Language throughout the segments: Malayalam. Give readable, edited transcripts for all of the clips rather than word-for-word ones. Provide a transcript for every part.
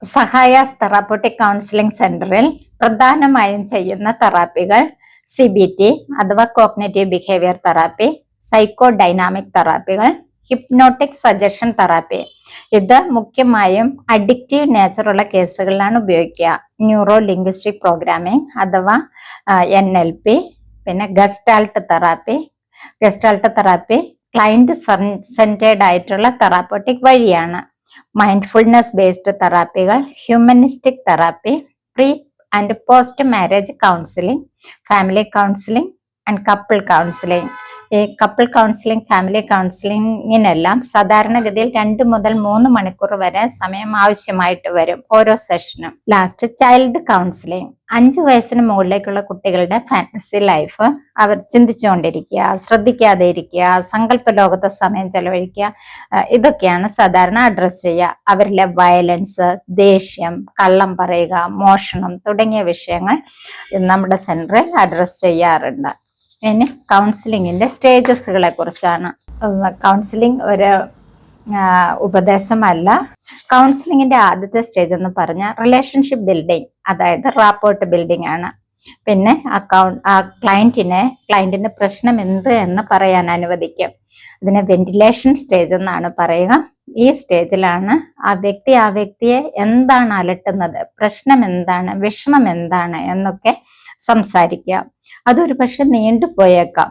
സഹായാസ് തെറാപ്പൂട്ടിക് കൗൺസിലിംഗ് സെന്ററിൽ പ്രധാനമായും ചെയ്യുന്ന തെറാപ്പികൾ CBT അഥവാ cognitive behaviour therapy, psycho dynamic തെറാപ്പികൾ, ഹിപ്നോട്ടിക് സജഷൻ തെറാപ്പി. ഇത് മുഖ്യമായും അഡിക്റ്റീവ് നേച്ചറുള്ള കേസുകളിലാണ് ഉപയോഗിക്കുക. ന്യൂറോ ലിംഗ്വിസ്റ്റിക് പ്രോഗ്രാമിംഗ് അഥവാ NLP, പിന്നെ ഗസ്റ്റാൾട്ട് തെറാപ്പി ക്ലയന്റ് സെന്റേർഡ് ആയിട്ടുള്ള തെറാപ്പൂട്ടിക് വഴിയാണ്. മൈൻഡ്ഫുൾനെസ് ബേസ്ഡ് തെറാപ്പികൾ, humanistic therapy, pre and post marriage counselling, family counselling and couple counselling. ഈ കപ്പിൾ കൗൺസിലിംഗ്, ഫാമിലി കൗൺസിലിംഗിനെല്ലാം സാധാരണഗതിയിൽ 2 മുതൽ 3 മണിക്കൂർ വരെ സമയം ആവശ്യമായിട്ട് വരും ഓരോ സെഷനും. Last child counselling. 5 വയസ്സിന് മുകളിലേക്കുള്ള കുട്ടികളുടെ ഫാന്റസി ലൈഫ് അവർ ചിന്തിച്ചുകൊണ്ടിരിക്കുക, ശ്രദ്ധിക്കാതെ ഇരിക്കുക, സങ്കല്പ ലോകത്തെ സമയം ചെലവഴിക്കുക, ഇതൊക്കെയാണ് സാധാരണ അഡ്രസ് ചെയ്യുക. അവരിലെ വയലൻസ്, ദേഷ്യം, കള്ളം പറയുക, മോഷണം തുടങ്ങിയ വിഷയങ്ങൾ നമ്മുടെ സെന്ററിൽ അഡ്രസ് ചെയ്യാറുണ്ട്. ഇനി കൗൺസിലിങ്ങിന്റെ സ്റ്റേജസുകളെ കുറിച്ചാണ്. കൗൺസിലിംഗ് ഒരു ഉപദേശമല്ല. കൗൺസിലിങ്ങിന്റെ ആദ്യത്തെ സ്റ്റേജ് എന്ന് പറഞ്ഞാൽ റിലേഷൻഷിപ്പ് ബിൽഡിംഗ്, അതായത് റാപ്പോർട്ട് ബിൽഡിംഗ് ആണ്. പിന്നെ ക്ലയന്റിന്റെ പ്രശ്നം എന്ത് എന്ന് പറയാൻ അനുവദിക്കും. അതിനെ വെന്റിലേഷൻ സ്റ്റേജ് എന്നാണ് പറയുക. ഈ സ്റ്റേജിലാണ് ആ വ്യക്തിയെ എന്താണ് അലട്ടുന്നത്, പ്രശ്നം എന്താണ്, വിഷമം എന്താണ് എന്നൊക്കെ സംസാരിക്കുക. അതൊരു പക്ഷെ നീണ്ടുപോയേക്കാം.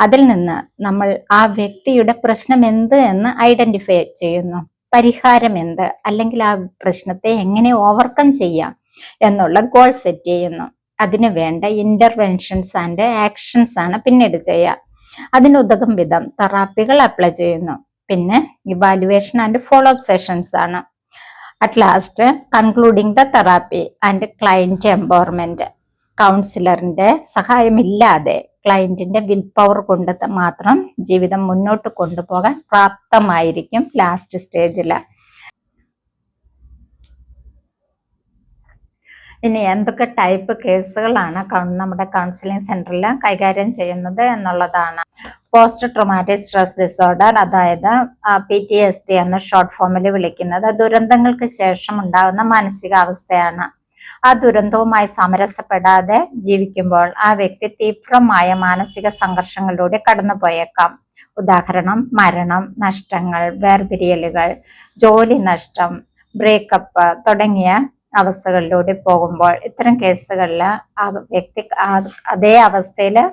അതിൽ നിന്ന് നമ്മൾ ആ വ്യക്തിയുടെ പ്രശ്നം എന്ത് എന്ന് ഐഡന്റിഫൈ ചെയ്യുന്നു, പരിഹാരം എന്ത്, അല്ലെങ്കിൽ ആ പ്രശ്നത്തെ എങ്ങനെ ഓവർകം ചെയ്യാം എന്നുള്ള ഗോൾ സെറ്റ് ചെയ്യുന്നു. അതിനു വേണ്ട ഇന്റർവെൻഷൻസ് ആൻഡ് ആക്ഷൻസ് ആണ് പിന്നീട് ചെയ്യുക. അതിനുതകും വിധം തെറാപ്പികൾ അപ്ലൈ ചെയ്യുന്നു. പിന്നെ evaluation and follow up sessions ആണ്. At last concluding the therapy and client empowerment. കൗൺസിലറിന്റെ സഹായമില്ലാതെ ക്ലയന്റിന്റെ വിൽ പവർ കൊണ്ട് മാത്രം ജീവിതം മുന്നോട്ട് കൊണ്ടുപോകാൻ പ്രാപ്തമായിരിക്കും ലാസ്റ്റ് സ്റ്റേജില്. ഇനി എന്തൊക്കെ ടൈപ്പ് കേസുകളാണ് നമ്മുടെ കൗൺസിലിംഗ് സെന്ററിൽ കൈകാര്യം ചെയ്യുന്നത് എന്നുള്ളതാണ്. പോസ്റ്റ് ട്രോമാറ്റിക് സ്ട്രെസ് ഡിസോർഡർ, അതായത് PTSD എന്ന് ഷോർട്ട് ഫോമിൽ വിളിക്കുന്നത്, ദുരന്തങ്ങൾക്ക് ശേഷം ഉണ്ടാകുന്ന മാനസികാവസ്ഥയാണ്. ആ ദുരന്തവുമായി സമരസപ്പെടാതെ ജീവിക്കുമ്പോൾ ആ വ്യക്തി തീവ്രമായ മാനസിക സംഘർഷങ്ങളിലൂടെ കടന്നുപോയേക്കാം. ഉദാഹരണം മരണം, നഷ്ടങ്ങൾ, വേർപിരിയലുകൾ, ജോലി നഷ്ടം, ബ്രേക്കപ്പ് തുടങ്ങിയ അവസ്ഥകളിലൂടെ പോകുമ്പോൾ ഇത്തരം കേസുകളിൽ ആ വ്യക്തി അതേ അവസ്ഥയില്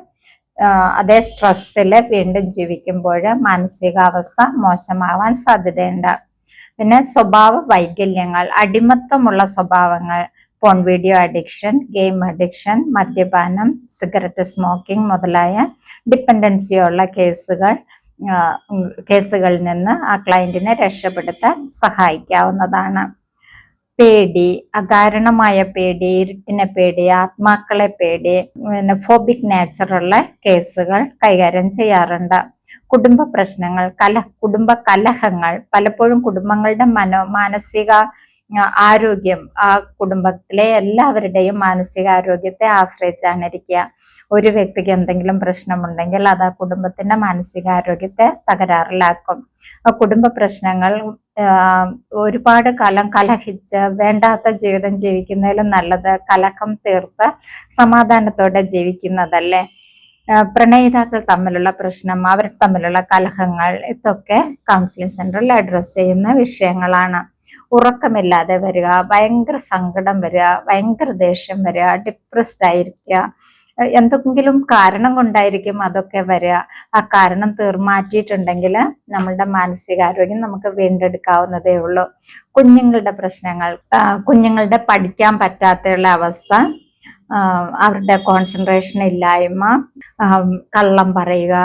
അതേ സ്ട്രെസ്സില് വീണ്ടും ജീവിക്കുമ്പോൾ മാനസികാവസ്ഥ മോശമാവാൻ സാധ്യതയുണ്ട്. പിന്നെ സ്വഭാവ വൈകല്യങ്ങൾ, അടിമത്തമുള്ള സ്വഭാവങ്ങൾ, phone video addiction, game addiction, മദ്യപാനം, സിഗരറ്റ് സ്മോക്കിംഗ് മുതലായ ഡിപ്പെൻഡൻസിയുള്ള കേസുകളിൽ നിന്ന് ആ ക്ലയന്റിനെ രക്ഷപ്പെടുത്താൻ സഹായിക്കാവുന്നതാണ്. പേടി, അകാരണമായ പേടി, ഇരുട്ടിനെ പേടി, ആത്മാക്കളെ പേടി, പിന്നെ ഫോബിക് നേച്ചറുള്ള കേസുകൾ കൈകാര്യം ചെയ്യാറുണ്ട്. കുടുംബ പ്രശ്നങ്ങൾ, കുടുംബ കലഹങ്ങൾ, പലപ്പോഴും കുടുംബങ്ങളുടെ മാനസിക ആരോഗ്യം ആ കുടുംബത്തിലെ എല്ലാവരുടെയും മാനസികാരോഗ്യത്തെ ആശ്രയിച്ചാണ് ഇരിക്കുക. ഒരു വ്യക്തിക്ക് എന്തെങ്കിലും പ്രശ്നമുണ്ടെങ്കിൽ അത് ആ കുടുംബത്തിന്റെ മാനസികാരോഗ്യത്തെ തകരാറിലാക്കും. ആ കുടുംബ പ്രശ്നങ്ങൾ ഒരുപാട് കാലം കലഹിച്ച് വേണ്ടാത്ത ജീവിതം ജീവിക്കുന്നതിലും നല്ലത് കലഹം തീർത്ത് സമാധാനത്തോടെ ജീവിക്കുന്നതല്ലേ. പ്രണയിതാക്കൾ തമ്മിലുള്ള പ്രശ്നം, അവർ തമ്മിലുള്ള കലഹങ്ങൾ, ഇതൊക്കെ കൗൺസിലിംഗ് സെന്ററിൽ അഡ്രസ് ചെയ്യുന്ന വിഷയങ്ങളാണ്. ഉറക്കമില്ലാതെ വരിക, ഭയങ്കര സങ്കടം വരിക, ഭയങ്കര ദേഷ്യം വരിക, ഡിപ്രസ്ഡ് ആയിരിക്കുക, എന്തെങ്കിലും കാരണം കൊണ്ടായിരിക്കും അതൊക്കെ വരിക. ആ കാരണം മാറ്റിയിട്ടുണ്ടെങ്കിൽ നമ്മളുടെ മാനസികാരോഗ്യം നമുക്ക് വീണ്ടെടുക്കാവുന്നതേ ഉള്ളൂ. കുഞ്ഞുങ്ങളുടെ പ്രശ്നങ്ങൾ, കുഞ്ഞുങ്ങളുടെ പഠിക്കാൻ പറ്റാത്തുള്ള അവസ്ഥ, അവരുടെ കോൺസെൻട്രേഷൻ ഇല്ലായ്മ, കള്ളം പറയുക,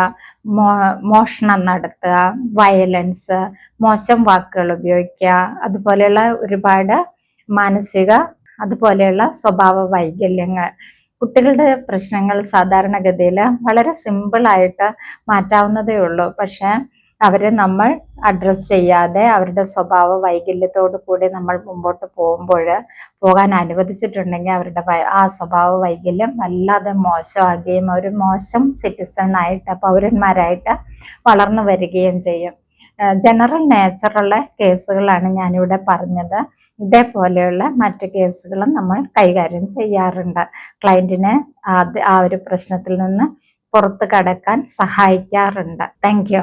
മോഷണം നടത്തുക, വയലൻസ്, മോശം വാക്കുകൾ ഉപയോഗിക്കുക, അതുപോലെയുള്ള ഒരുപാട് മാനസിക അതുപോലെയുള്ള സ്വഭാവ വൈകല്യങ്ങൾ. കുട്ടികളുടെ പ്രശ്നങ്ങൾ സാധാരണഗതിയിൽ വളരെ സിമ്പിളായിട്ട് മാറ്റാവുന്നതേ ഉള്ളൂ. പക്ഷെ അവരെ നമ്മൾ അഡ്രസ് ചെയ്യാതെ അവരുടെ സ്വഭാവ വൈകല്യത്തോടു കൂടി നമ്മൾ മുമ്പോട്ട് പോകാൻ അനുവദിച്ചിട്ടുണ്ടെങ്കിൽ അവരുടെ ആ സ്വഭാവ വൈകല്യം വല്ലാതെ മോശമാകുകയും ഒരു മോശം സിറ്റിസൺ ആയിട്ട്, പൗരന്മാരായിട്ട് വളർന്നു വരികയും ചെയ്യും. ജനറൽ നേച്ചറുള്ള കേസുകളാണ് ഞാനിവിടെ പറഞ്ഞത്. ഇതേപോലെയുള്ള മറ്റു കേസുകളും നമ്മൾ കൈകാര്യം ചെയ്യാറുണ്ട്. ക്ലയന്റിനെ ആ ഒരു പ്രശ്നത്തിൽ നിന്ന് പുറത്ത് കടക്കാൻ സഹായിക്കാറുണ്ട്. Thank you.